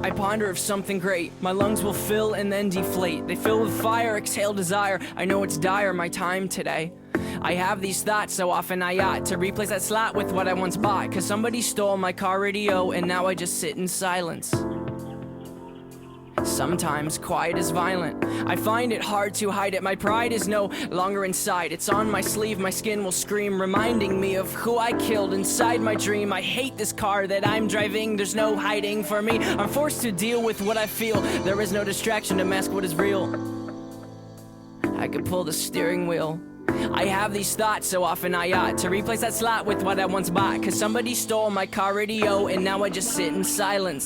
I ponder of something great. My lungs will fill and then deflate. They fill with fire, exhale desire. I know it's dire, my time today. I have these thoughts, so often I ought to replace that slot with what I once bought. Cause somebody stole my car radio and now I just sit in silence. Sometimes quiet is violent. I find it hard to hide it. My pride is no longer inside. It's on my sleeve, my skin will scream, reminding me of who I killed inside my dream. I hate this car that I'm driving. There's no hiding for me. I'm forced to deal with what I feel. There is no distraction to mask what is real. I could pull the steering wheel. I have these thoughts, so often I ought to replace that slot with what I once bought. Cause somebody stole my car radio and now I just sit in silence.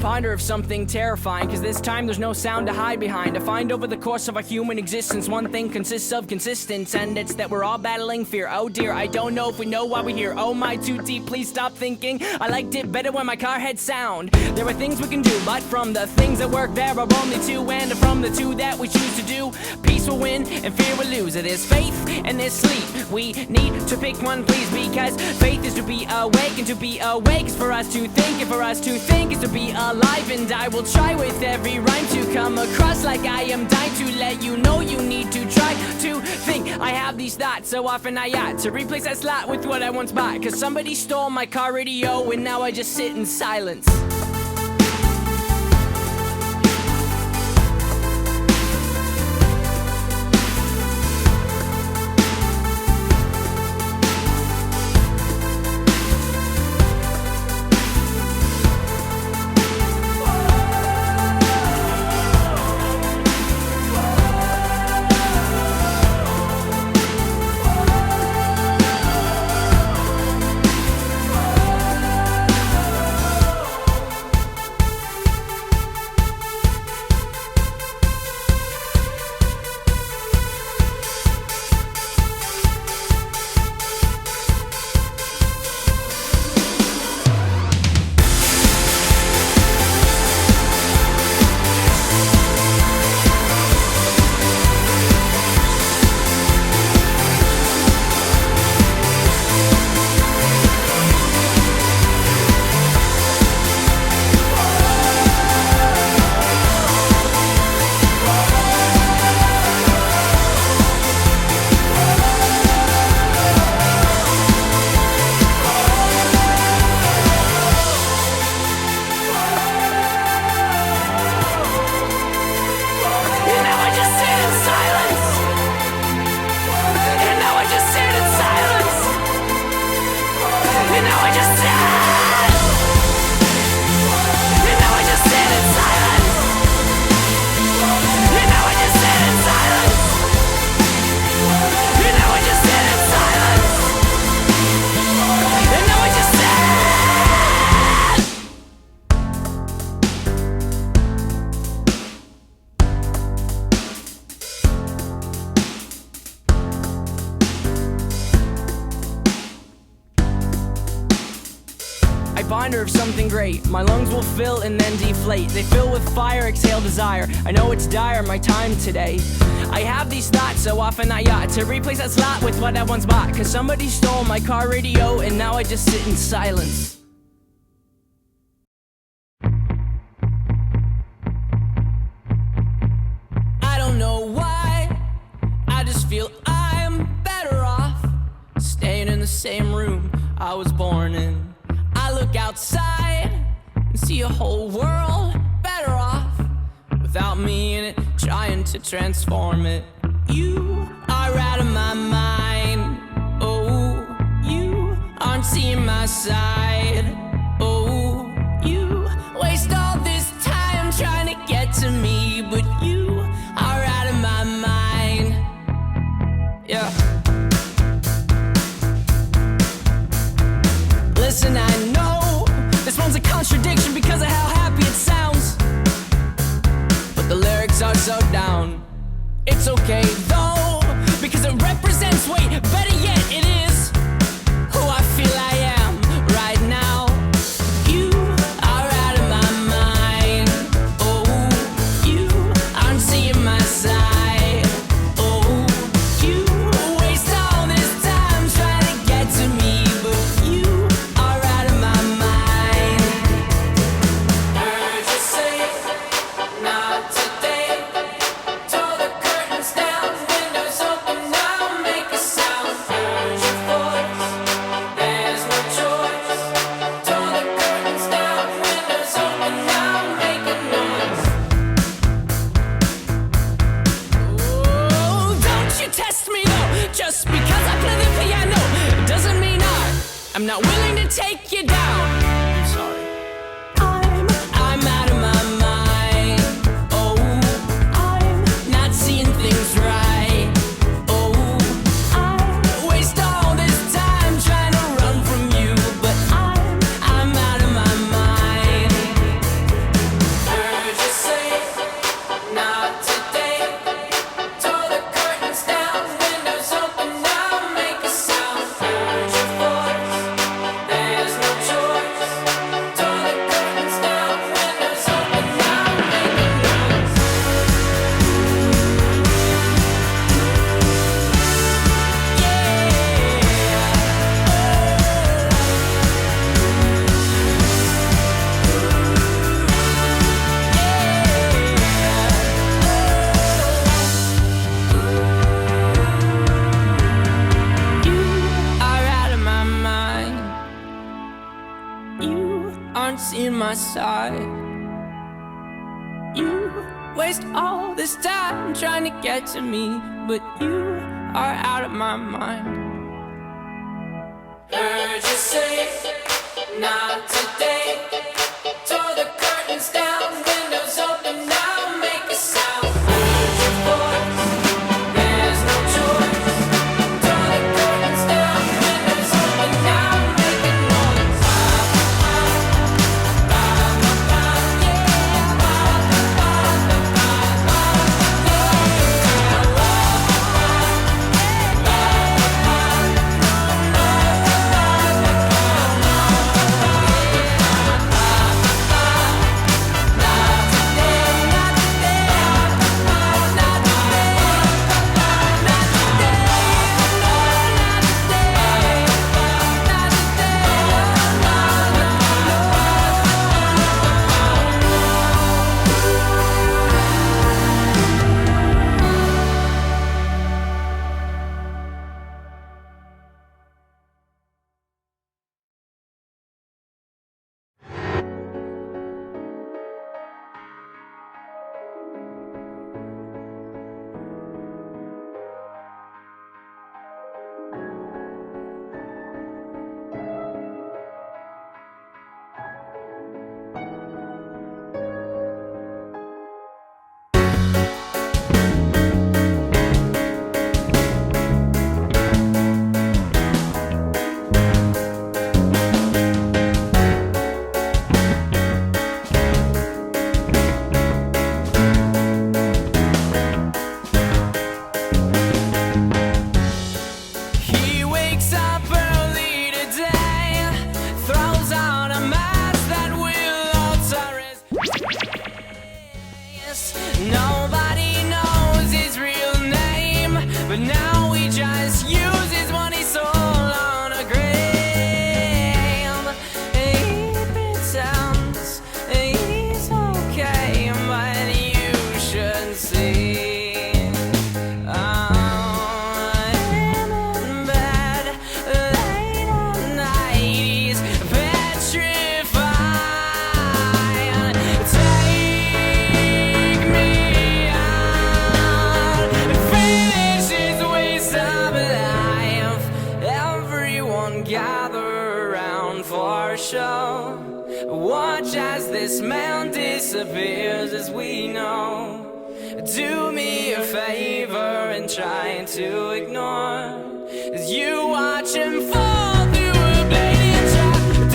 Ponder of something terrifying, cause this time there's no sound to hide behind. I find over the course of our human existence, one thing consists of consistence, and it's that we're all battling fear. Oh dear, I don't know if we know why we're here. Oh my, too deep, please stop thinking. I liked it better when my car had sound. There are things we can do, but from the things that work there are only two, and from the two that we choose to do, peace will win and fear will lose. There's faith and there's sleep. We need to pick one, please, because faith is to be awake, and to be awake is for us to think, and for us to think is to be alive. And I will try with every rhyme to come across like I am dying to let you know you need to try to think. I have these thoughts, so often I ought to replace that slot with what I once bought. Cause somebody stole my car radio and now I just sit in silence. Ponder of something great. My lungs will fill and then deflate. They fill with fire, exhale desire. I know it's dire, my time today. I have these thoughts, so often I ought to replace that slot with what I once bought. Cause somebody stole my car radio and now I just sit in silence. I don't know why, I just feel I'm better off staying in the same room I was born in. I look outside and see a whole world better off without me in it, trying to transform it. You are out of my mind. Oh, you aren't seeing my side. Oh, you waste all this time trying to get to me, but you are out of my mind. Yeah. Listen, I know this one's a contradiction because of how happy it sounds. so down. It's okay though, because it represents, wait, better yet, it is who I feel I am right now. You are out of my mind. Oh, you aren't seeing my side. Oh, you waste all this time trying to get to me, but you are out of my mind. Heard you say, not today. Tore the curtains down, windows open now, make a sound. Heard your voice, there's no choice. Tore the curtains down, windows open now, make a noise. Oh, don't you test me though. Just because I play the piano doesn't mean I'm not willing to take you down. I'm sorry. I'm out of my mind. Oh, I'm not seeing things right. Oh, I waste all this time trying to run from you, but I'm out of my mind. Heard you say, not today. Tore the curtains down, windows open now, make a sound. Heard your voice, there's no choice. Tore the curtains down, windows open now, make a noise. You are out of my mind. You aren't seeing my side. You waste all this time trying to get to me, but you are out of my mind. Heard you say, not today. Tore the curtains down, windows open now, make a sound. Heard your voice, there's no choice. Tore the curtains down, windows open now, make a noise. He wakes up early today, throws on a mask that will alter his face. Nobody knows his real name, but now he just uses what he sold on a grave. He pretends he's okay, but you should see. Him in bed late at night, he's petrified. Take me out, finish his waste of life. Everyone gather around for a show. Watch as this man disappears as we know. Do me a favor and try to ignore as you watch him fall through a bladed trapdoor.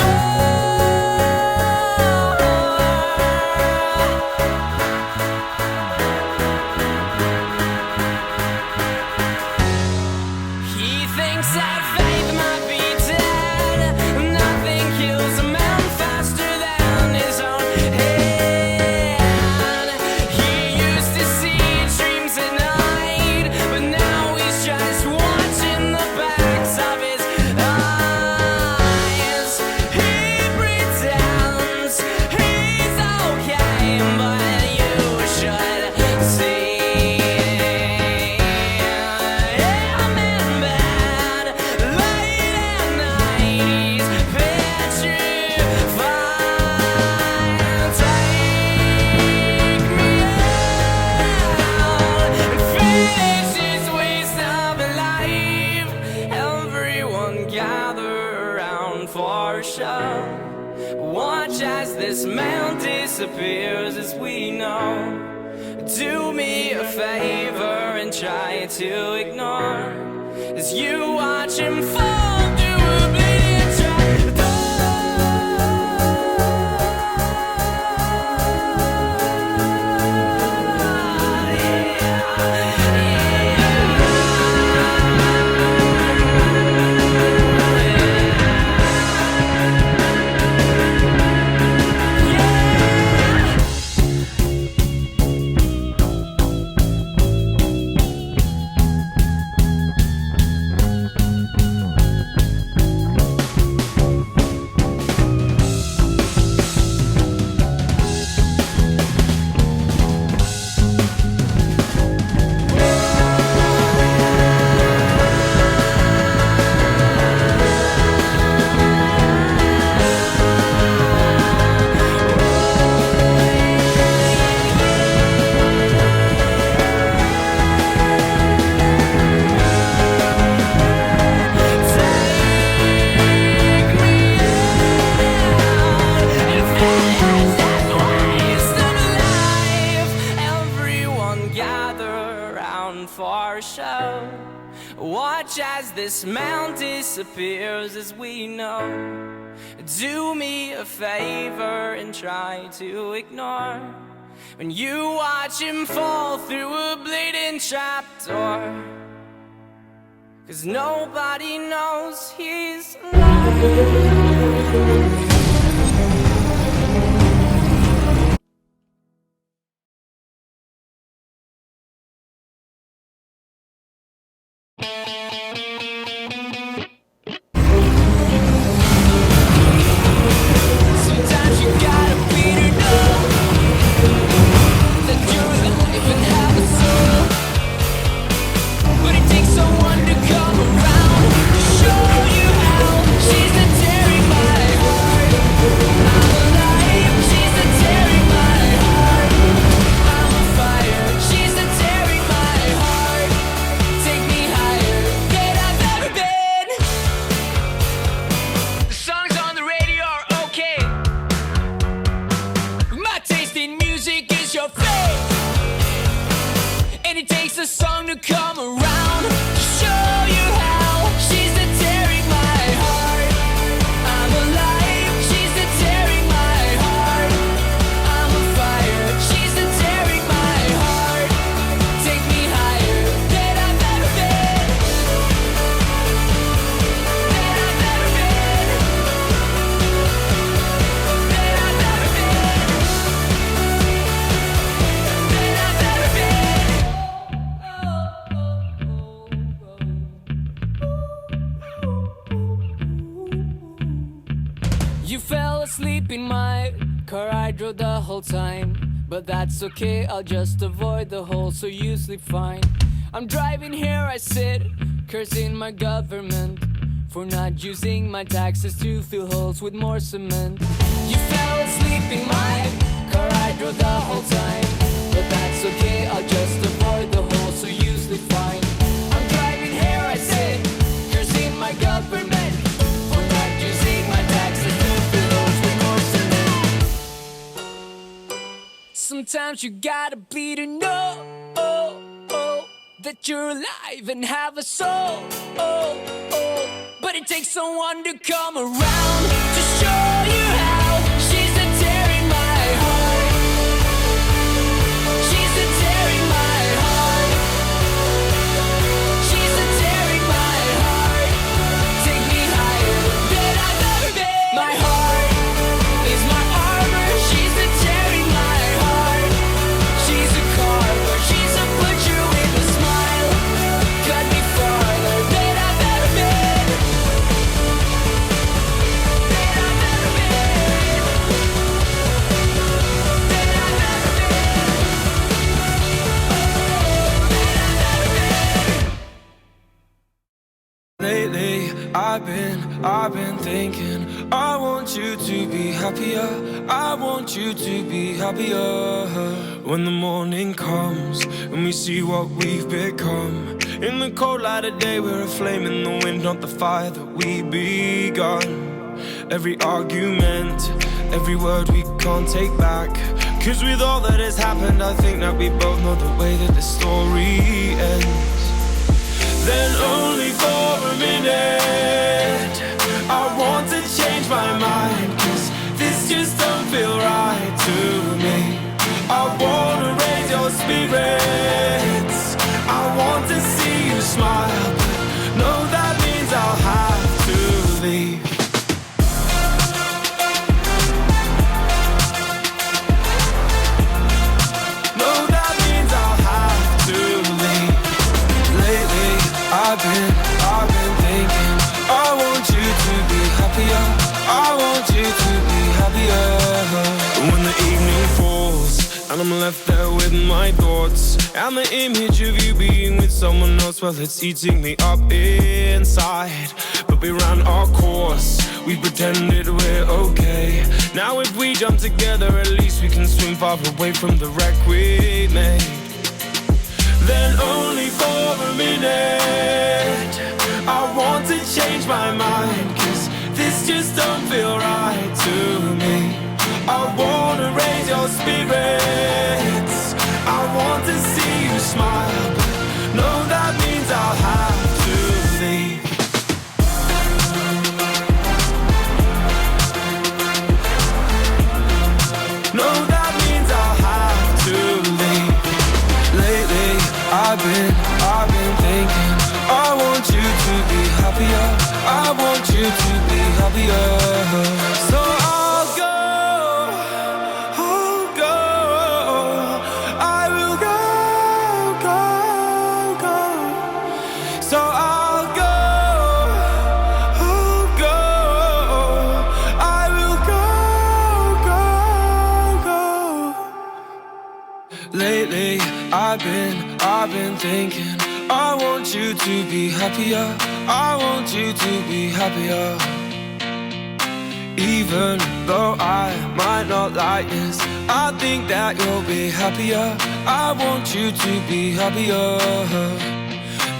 man disappears as we know. Do me a favor and try to ignore as you watch him fall through a bleeding trap door. Watch as this man disappears as we know. Do me a favor and try to ignore when you watch him fall through a bleeding trapdoor. 'Cause nobody knows he's alive. Come around to show you how she's the tearing my heart. I'm alive, she's the tearing my heart. I'm a fire, she's the tearing my heart. Take me higher than I've ever been. Than I've ever been. Than I've ever been. Than I've ever been. You fell asleep in my car, I drove the whole time. But that's okay, I'll just avoid the hole so you sleep fine. I'm driving here, I sit, cursing my government for not using my taxes to fill holes with more cement. You fell asleep in my car, I drove the whole time. But that's okay, I'll just avoid the hole so you sleep fine. I'm driving here, I sit, cursing my government for not using my taxes to fill holes with more cement. Sometimes you gotta bleed to know that you're alive and have a soul. But it takes someone to come around to show you how she's the tearing my heart. She's the tearing my heart. She's the tearing my heart. Take me higher than I've ever been. My heart is my armor. She's the tearing my heart. She's a carver. She's a butcher with a smile. Cut me farther than I've ever been. Than I've ever been. Than I've ever been. Lately, I've been thinking, I want you to be happier. I want you to be happier. When the morning comes and we see what we've become. In the cold light of day, we're a flame in the wind, not the fire that we begun. Every argument, every word we can't take back. Cause with all that has happened, I think that we both know the way that the story ends. Then only for a minute I want to change my mind, cause this just don't feel right to me. I wanna raise your spirits, I want to see you smile, but no, that means I'll have to leave. No, that means I'll have to leave. Lately, I've been thinking, I want you to be happier, I want you to be happier. When the evening falls and I'm left there with my thoughts, and the image of you being with someone else, well, it's eating me up inside. But we ran our course, we pretended we're okay. Now if we jump together, at least we can swim far away from the wreck we made. Then only for a minute I want to change my mind, cause this just don't feel right to me. I wanna raise your spirits, I want to see you smile, but no, that means I'll have to leave. No, that means I'll have to leave. Lately, I've been thinking, I want you to be happier, I want you to be happier. So I'll go, I will go. So I'll go, I will go. Lately, I've been thinking, I want you to be happier, I want you to be happier. Even though I might not like this, I think that you'll be happier, I want you to be happier.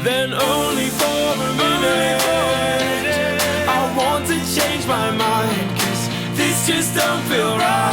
Then only for a minute I want to change my mind, cause this just don't feel right.